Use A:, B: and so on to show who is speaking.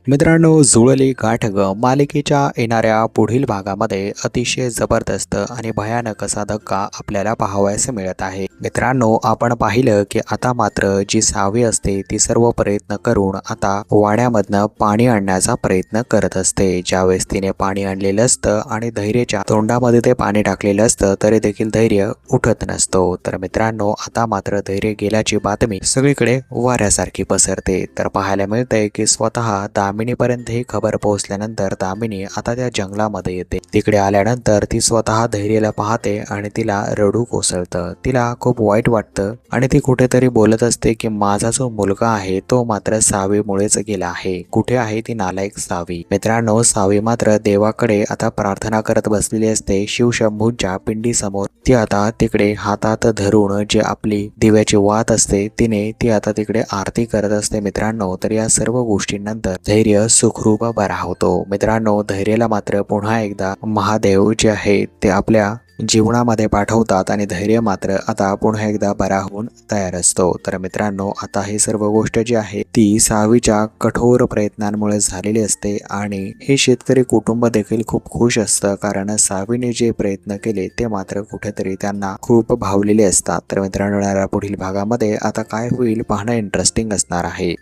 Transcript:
A: मित्रांनो, जुळली गाठ ग मालिकेच्या येणाऱ्या पुढील भागामध्ये अतिशय जबरदस्त आणि भयानक असा धक्का आपल्याला पाहावयास मिळत आहे। मित्रांनो, आपण पाहिलं की आता मात्र जी सावी असते ती सर्व प्रयत्न करून आता वाड्यामधनं पाणी आणण्याचा प्रयत्न करत असते। ज्यावेळेस तिने पाणी आणलेलं असतं आणि धैर्यच्या तोंडामध्ये ते पाणी टाकलेलं असतं तरी देखील धैर्य उठत नसतो। तर मित्रांनो, आता मात्र धैर्य गेल्याची बातमी सगळीकडे वाऱ्यासारखी पसरते। तर पाहायला मिळतंय की स्वतः दामिनीपर्यंत ही खबर पोहोचल्यानंतर दामिनी आता त्या जंगलामध्ये येते। तिकडे आल्यानंतर ती स्वतः धैर्यला पाहते आणि तिला रडू कोसळतं। तिला खूप वाईट वाटतं आणि ती कुठेतरी बोलत असते की माझा जो मुलगा आहे तो मात्र सावीमुळेच गेला आहे। कुठे आहे ती नालायक सावी? मित्रांनो, सावी मात्र देवाकडे आता प्रार्थना करत बसलेली असते शिवशंभूंच्या पिंडीसमोर। ती आता तिकडे हातात धरून जे आपली दिव्याची वात असते ती आता तिकडे आरती करत असते। मित्रांनो, तर या सर्व गोष्टींनंतर धैर्य सुखरूप बरा होतो। मित्रांनो, धैर्याला मात्र पुन्हा एकदा महादेव जे आहे ते आपल्या जीवनामध्ये पाठवतात आणि धैर्य मात्र आता पुन्हा एकदा बरा होऊन तयार असतो। तर मित्रांनो, आता ही सर्व गोष्ट जी आहे ती सावीच्या कठोर प्रयत्नांमुळे झालेली असते आणि हे शेतकरी कुटुंब देखील खूप खुश असतं, कारण सावीने जे प्रयत्न केले ते मात्र कुठेतरी त्यांना खूप भावलेले असतात। तर मित्रांनो, पुढील भागामध्ये आता काय होईल पाहणं इंटरेस्टिंग असणार आहे।